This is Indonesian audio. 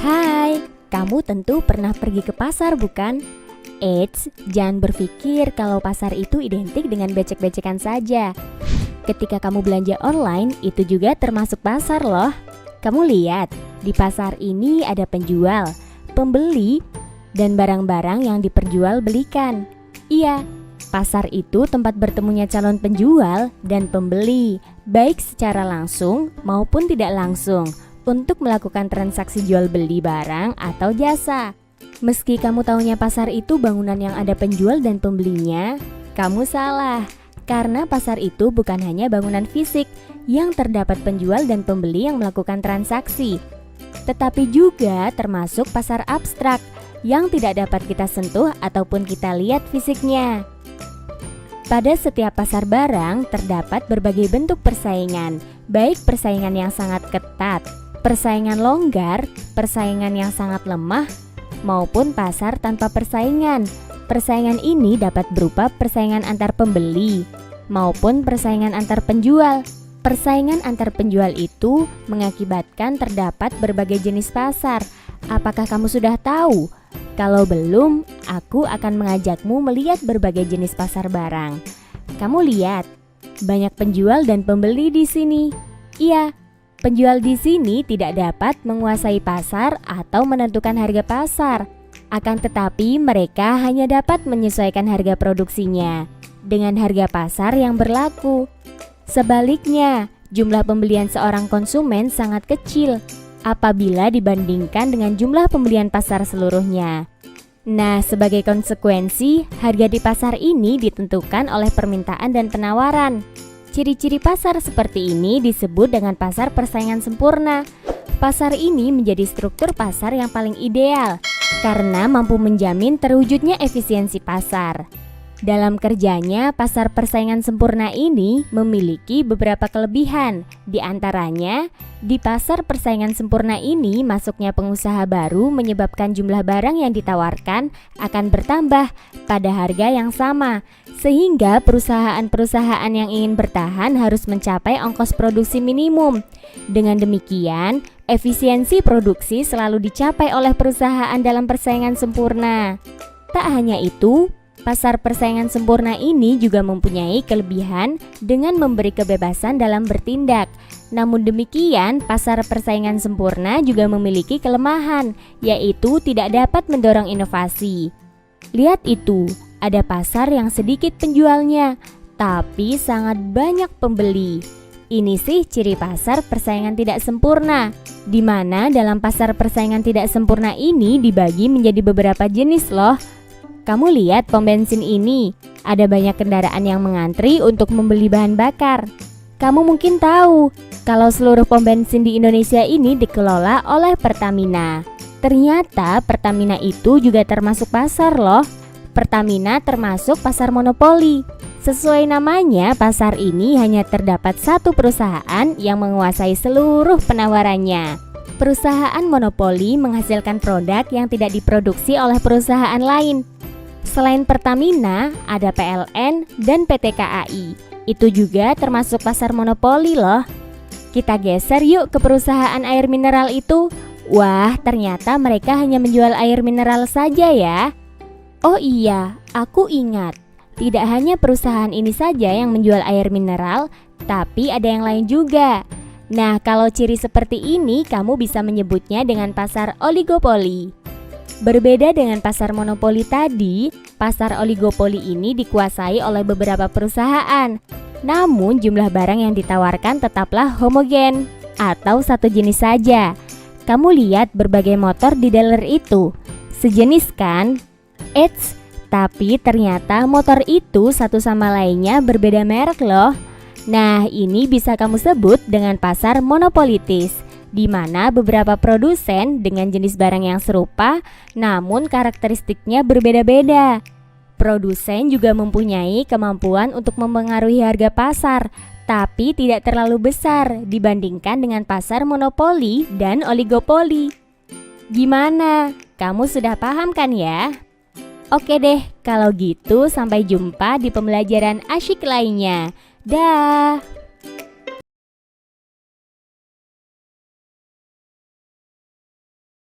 Hai, kamu tentu pernah pergi ke pasar bukan? Eits, jangan berpikir kalau pasar itu identik dengan becek-becekan saja. Ketika kamu belanja online, itu juga termasuk pasar loh. Kamu lihat, di pasar ini ada penjual, pembeli, dan barang-barang yang diperjualbelikan. Iya, pasar itu tempat bertemunya calon penjual dan pembeli, baik secara langsung maupun tidak langsung, untuk melakukan transaksi jual beli barang atau jasa. Meski kamu taunya pasar itu bangunan yang ada penjual dan pembelinya, kamu salah. Karena pasar itu bukan hanya bangunan fisik yang terdapat penjual dan pembeli yang melakukan transaksi, tetapi juga termasuk pasar abstrak yang tidak dapat kita sentuh ataupun kita lihat fisiknya. Pada setiap pasar barang terdapat berbagai bentuk persaingan, baik persaingan yang sangat ketat, persaingan longgar, persaingan yang sangat lemah, maupun pasar tanpa persaingan. Persaingan ini dapat berupa persaingan antar pembeli maupun persaingan antar penjual. Persaingan antar penjual itu mengakibatkan terdapat berbagai jenis pasar. Apakah kamu sudah tahu? Kalau belum, aku akan mengajakmu melihat berbagai jenis pasar barang. Kamu lihat, banyak penjual dan pembeli di sini. Iya, penjual di sini tidak dapat menguasai pasar atau menentukan harga pasar. Akan tetapi mereka hanya dapat menyesuaikan harga produksinya dengan harga pasar yang berlaku. Sebaliknya, jumlah pembelian seorang konsumen sangat kecil apabila dibandingkan dengan jumlah pembelian pasar seluruhnya. Nah, sebagai konsekuensi, harga di pasar ini ditentukan oleh permintaan dan penawaran. Ciri-ciri pasar seperti ini disebut dengan pasar persaingan sempurna. Pasar ini menjadi struktur pasar yang paling ideal karena mampu menjamin terwujudnya efisiensi pasar. Dalam kerjanya, pasar persaingan sempurna ini memiliki beberapa kelebihan. Di antaranya, di pasar persaingan sempurna ini masuknya pengusaha baru menyebabkan jumlah barang yang ditawarkan akan bertambah pada harga yang sama, sehingga perusahaan-perusahaan yang ingin bertahan harus mencapai ongkos produksi minimum. Dengan demikian, efisiensi produksi selalu dicapai oleh perusahaan dalam persaingan sempurna. Tak hanya itu, pasar persaingan sempurna ini juga mempunyai kelebihan dengan memberi kebebasan dalam bertindak. Namun demikian, pasar persaingan sempurna juga memiliki kelemahan, yaitu tidak dapat mendorong inovasi. Lihat itu, ada pasar yang sedikit penjualnya, tapi sangat banyak pembeli. Ini sih ciri pasar persaingan tidak sempurna, di mana dalam pasar persaingan tidak sempurna ini dibagi menjadi beberapa jenis loh. Kamu lihat pom bensin ini, ada banyak kendaraan yang mengantri untuk membeli bahan bakar. Kamu mungkin tahu kalau seluruh pom bensin di Indonesia ini dikelola oleh Pertamina. Ternyata Pertamina itu juga termasuk pasar loh. Pertamina termasuk pasar monopoli. Sesuai namanya, pasar ini hanya terdapat satu perusahaan yang menguasai seluruh penawarannya. Perusahaan monopoli menghasilkan produk yang tidak diproduksi oleh perusahaan lain. Selain Pertamina, ada PLN dan PT KAI. Itu juga termasuk pasar monopoli loh. Kita geser yuk ke perusahaan air mineral itu. Wah, ternyata mereka hanya menjual air mineral saja ya. Oh iya, aku ingat. Tidak hanya perusahaan ini saja yang menjual air mineral, tapi ada yang lain juga. Nah, kalau ciri seperti ini, kamu bisa menyebutnya dengan pasar oligopoli. Berbeda dengan pasar monopoli tadi, pasar oligopoli ini dikuasai oleh beberapa perusahaan. Namun jumlah barang yang ditawarkan tetaplah homogen atau satu jenis saja. Kamu lihat berbagai motor di dealer itu, sejenis kan? Eits, tapi ternyata motor itu satu sama lainnya berbeda merek loh. Nah, ini bisa kamu sebut dengan pasar monopolitis, di mana beberapa produsen dengan jenis barang yang serupa namun karakteristiknya berbeda-beda. Produsen juga mempunyai kemampuan untuk mempengaruhi harga pasar, tapi tidak terlalu besar dibandingkan dengan pasar monopoli dan oligopoli. Gimana? Kamu sudah paham kan ya? Oke deh, kalau gitu sampai jumpa di pembelajaran asyik lainnya. Dah.